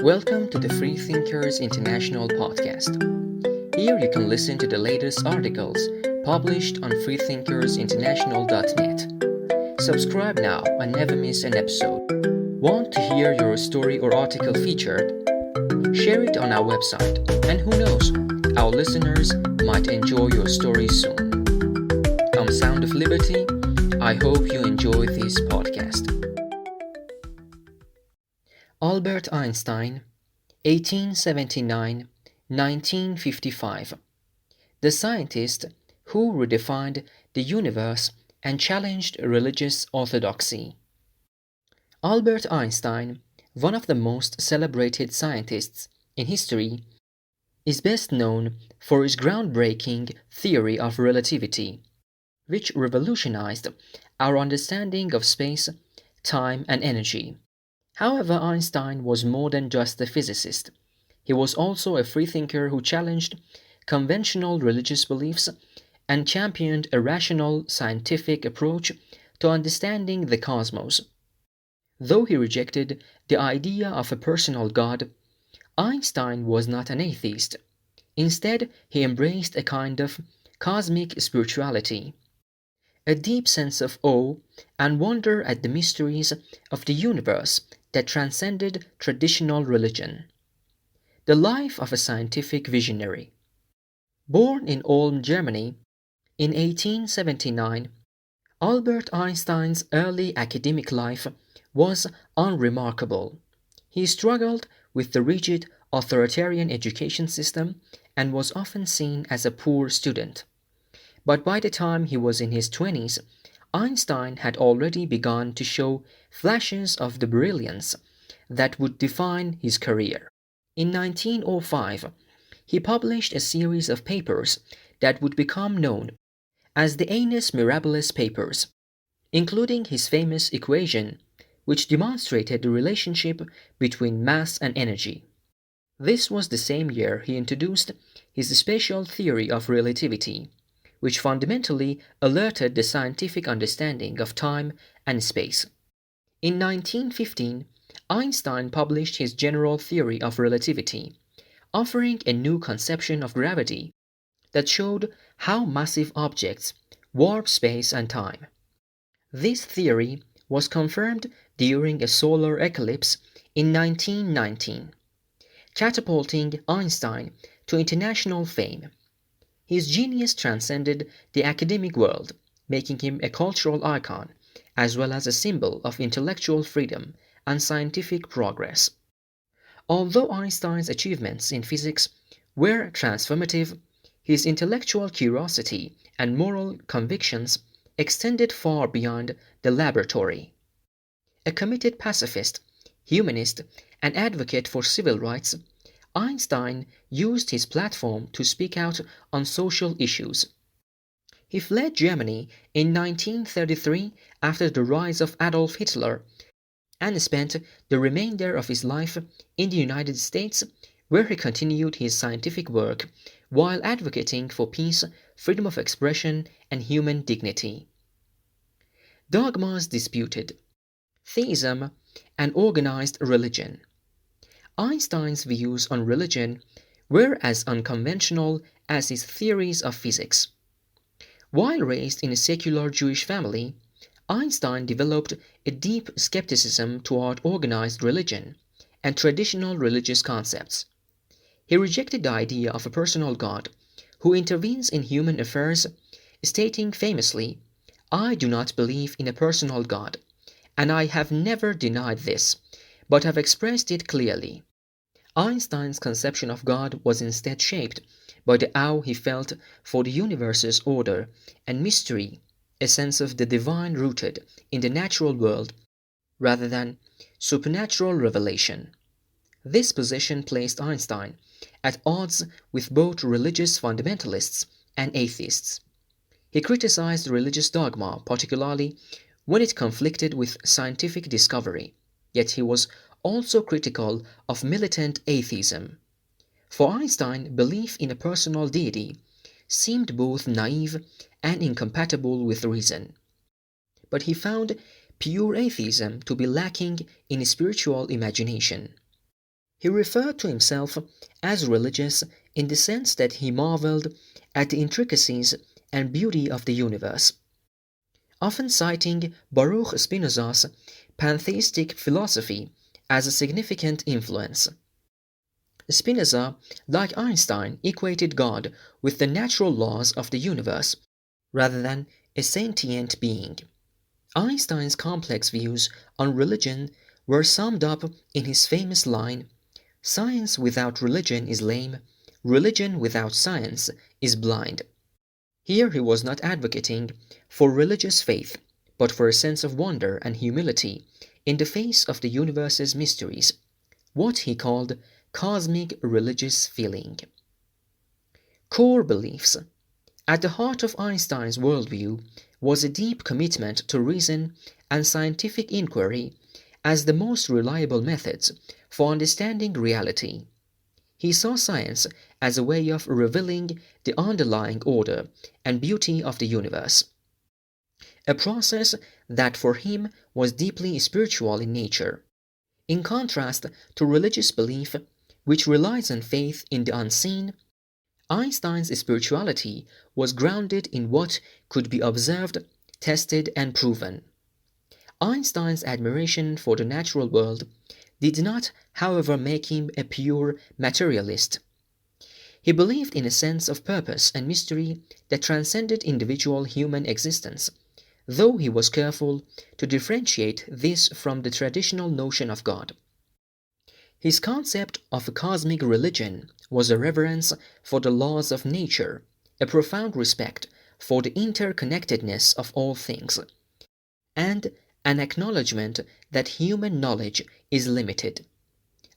Welcome to the Freethinkers International podcast. Here you can listen to the latest articles published on freethinkersinternational.net. Subscribe now and never miss an episode. Want to hear your story or article featured? Share it on our website, and who knows, our listeners might enjoy your story soon. I'm Sound of Liberty. I hope you enjoy this podcast. Albert Einstein, 1879-1955, the scientist who redefined the universe and challenged religious orthodoxy. Albert Einstein, one of the most celebrated scientists in history, is best known for his groundbreaking theory of relativity, which revolutionized our understanding of space, time, and energy. However, Einstein was more than just a physicist. He was also a freethinker who challenged conventional religious beliefs and championed a rational scientific approach to understanding the cosmos. Though he rejected the idea of a personal God, Einstein was not an atheist. Instead, he embraced a kind of cosmic spirituality, a deep sense of awe and wonder at the mysteries of the universe that transcended traditional religion. The life of a scientific visionary. Born in Ulm, Germany, in 1879, Albert Einstein's early academic life was unremarkable. He struggled with the rigid authoritarian education system and was often seen as a poor student. But by the time he was in his 20s, Einstein had already begun to show flashes of the brilliance that would define his career. In 1905, he published a series of papers that would become known as the Annus Mirabilis papers, including his famous equation, which demonstrated the relationship between mass and energy. This was the same year he introduced his special theory of relativity, which fundamentally alerted the scientific understanding of time and space. In 1915, Einstein published his general theory of relativity, offering a new conception of gravity that showed how massive objects warp space and time. This theory was confirmed during a solar eclipse in 1919, catapulting Einstein to international fame. His genius transcended the academic world, making him a cultural icon, as well as a symbol of intellectual freedom and scientific progress. Although Einstein's achievements in physics were transformative, his intellectual curiosity and moral convictions extended far beyond the laboratory. A committed pacifist, humanist, and advocate for civil rights, Einstein used his platform to speak out on social issues. He fled Germany in 1933 after the rise of Adolf Hitler and spent the remainder of his life in the United States, where he continued his scientific work while advocating for peace, freedom of expression, and human dignity. Dogmas disputed, theism, and organized religion. Einstein's views on religion were as unconventional as his theories of physics. While raised in a secular Jewish family, Einstein developed a deep skepticism toward organized religion and traditional religious concepts. He rejected the idea of a personal God who intervenes in human affairs, stating famously, "I do not believe in a personal God, and I have never denied this, but have expressed it clearly." Einstein's conception of God was instead shaped by the awe he felt for the universe's order and mystery, a sense of the divine rooted in the natural world rather than supernatural revelation. This position placed Einstein at odds with both religious fundamentalists and atheists. He criticized religious dogma, particularly when it conflicted with scientific discovery, yet he was also critical of militant atheism. For Einstein, belief in a personal deity seemed both naive and incompatible with reason. But he found pure atheism to be lacking in spiritual imagination. He referred to himself as religious in the sense that he marveled at the intricacies and beauty of the universe, often citing Baruch Spinoza's pantheistic philosophy as a significant influence. Spinoza, like Einstein, equated God with the natural laws of the universe rather than a sentient being. Einstein's complex views on religion were summed up in his famous line, "Science without religion is lame, religion without science is blind." Here he was not advocating for religious faith, but for a sense of wonder and humility in the face of the universe's mysteries, what he called cosmic religious feeling. Core beliefs. At the heart of Einstein's worldview was a deep commitment to reason and scientific inquiry as the most reliable methods for understanding reality. He saw science as a way of revealing the underlying order and beauty of the universe, a process that for him was deeply spiritual in nature. In contrast to religious belief, which relies on faith in the unseen, Einstein's spirituality was grounded in what could be observed, tested, and proven. Einstein's admiration for the natural world did not, however, make him a pure materialist. He believed in a sense of purpose and mystery that transcended individual human existence, though he was careful to differentiate this from the traditional notion of God. His concept of a cosmic religion was a reverence for the laws of nature, a profound respect for the interconnectedness of all things, and an acknowledgement that human knowledge is limited.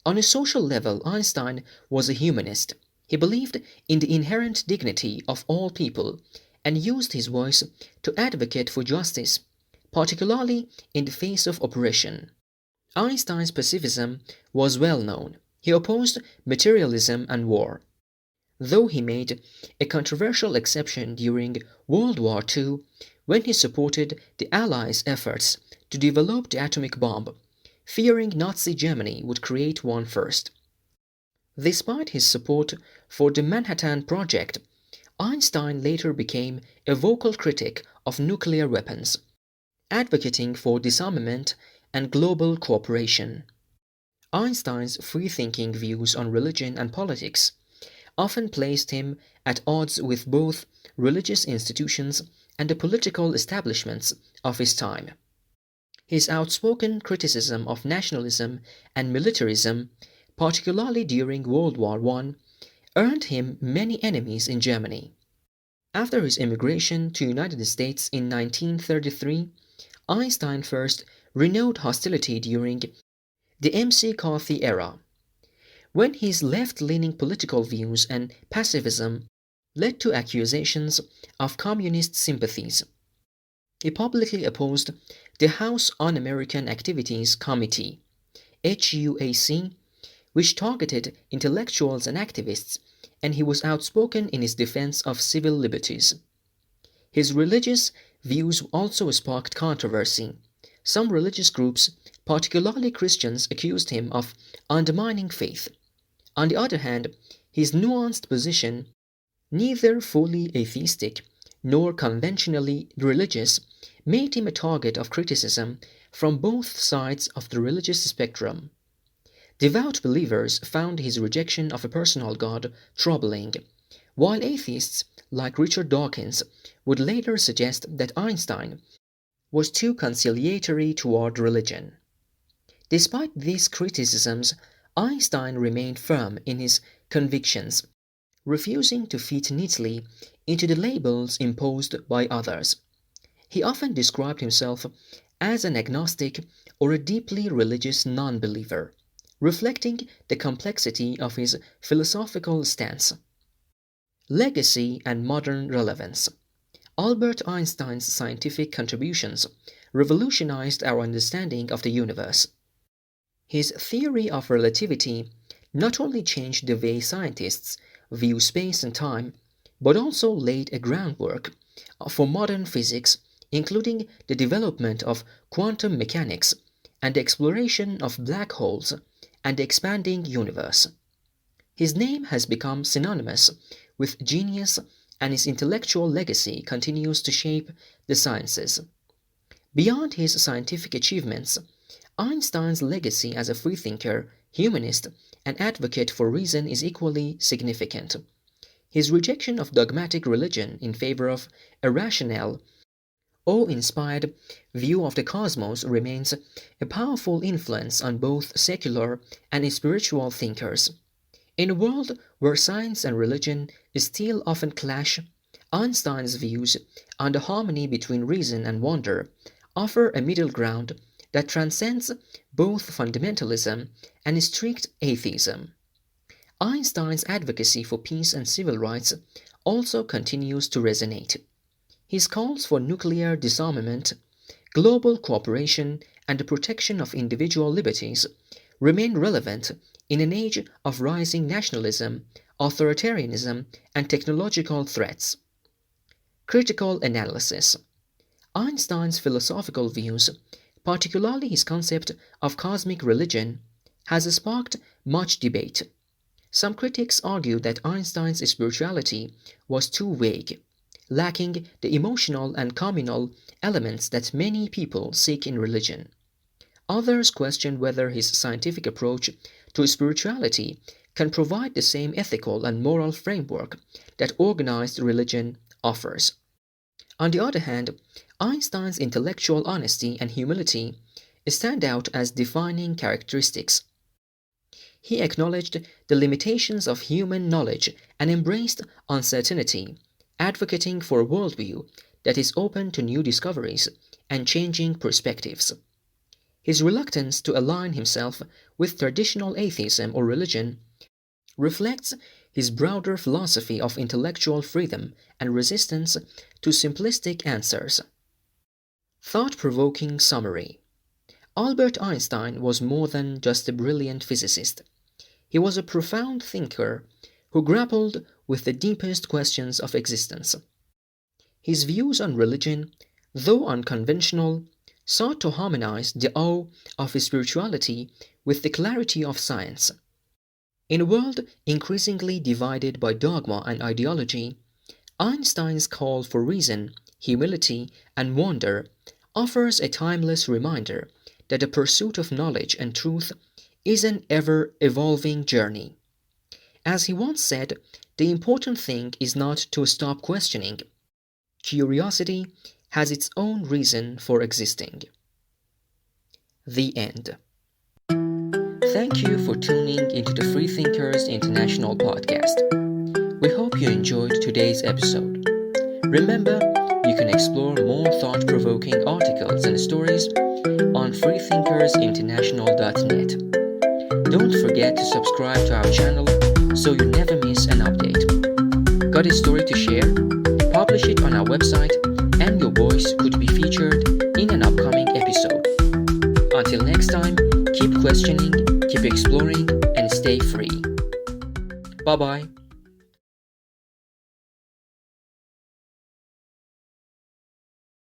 On a social level, Einstein was a humanist. He believed in the inherent dignity of all people and used his voice to advocate for justice, particularly in the face of oppression. Einstein's pacifism was well known. He opposed materialism and war, though he made a controversial exception during World War II when he supported the Allies' efforts to develop the atomic bomb, fearing Nazi Germany would create one first. Despite his support for the Manhattan Project, Einstein later became a vocal critic of nuclear weapons, advocating for disarmament and global cooperation. Einstein's free-thinking views on religion and politics often placed him at odds with both religious institutions and the political establishments of his time. His outspoken criticism of nationalism and militarism, particularly during World War I, earned him many enemies in Germany. After his immigration to the United States in 1933, Einstein first renewed hostility during the McCarthy era, when his left-leaning political views and pacifism led to accusations of communist sympathies. He publicly opposed the House Un-American Activities Committee, HUAC, which targeted intellectuals and activists, and he was outspoken in his defense of civil liberties. His religious views also sparked controversy. Some religious groups, particularly Christians, accused him of undermining faith. On the other hand, his nuanced position, neither fully atheistic nor conventionally religious, made him a target of criticism from both sides of the religious spectrum. Devout believers found his rejection of a personal God troubling, while atheists like Richard Dawkins would later suggest that Einstein was too conciliatory toward religion. Despite these criticisms, Einstein remained firm in his convictions, refusing to fit neatly into the labels imposed by others. He often described himself as an agnostic or a deeply religious non-believer, reflecting the complexity of his philosophical stance. Legacy and modern relevance. Albert Einstein's scientific contributions revolutionized our understanding of the universe. His theory of relativity not only changed the way scientists view space and time, but also laid a groundwork for modern physics, including the development of quantum mechanics and the exploration of black holes and the expanding universe. His name has become synonymous with genius, and his intellectual legacy continues to shape the sciences. Beyond his scientific achievements, Einstein's legacy as a freethinker, humanist, and advocate for reason is equally significant. His rejection of dogmatic religion in favor of a rational, awe-inspired view of the cosmos remains a powerful influence on both secular and spiritual thinkers. In a world where science and religion still often clash, Einstein's views on the harmony between reason and wonder offer a middle ground that transcends both fundamentalism and strict atheism. Einstein's advocacy for peace and civil rights also continues to resonate. His calls for nuclear disarmament, global cooperation, and the protection of individual liberties remain relevant in an age of rising nationalism, authoritarianism, and technological threats. Critical analysis. Einstein's philosophical views, particularly his concept of cosmic religion, has sparked much debate. Some critics argue that Einstein's spirituality was too vague, lacking the emotional and communal elements that many people seek in religion. Others question whether his scientific approach to spirituality can provide the same ethical and moral framework that organized religion offers. On the other hand, Einstein's intellectual honesty and humility stand out as defining characteristics. He acknowledged the limitations of human knowledge and embraced uncertainty, advocating for a worldview that is open to new discoveries and changing perspectives. His reluctance to align himself with traditional atheism or religion reflects his broader philosophy of intellectual freedom and resistance to simplistic answers. Thought-provoking summary. Albert Einstein was more than just a brilliant physicist. He was a profound thinker who grappled with the deepest questions of existence. His views on religion, though unconventional, sought to harmonize the awe of spirituality with the clarity of science. In a world increasingly divided by dogma and ideology, Einstein's call for reason, humility, and wonder offers a timeless reminder that the pursuit of knowledge and truth is an ever-evolving journey. As he once said, the important thing is not to stop questioning. Curiosity has its own reason for existing. The end. Thank you for tuning into the Freethinkers International podcast. We hope you enjoyed today's episode. Remember, you can explore more thought-provoking articles and stories on freethinkersinternational.net. Don't forget to subscribe to our channel so you never miss an update. Got a story to share? Publish it on our website and your voice could be featured in an upcoming episode. Until next time, keep questioning, keep exploring, and stay free. Bye-bye.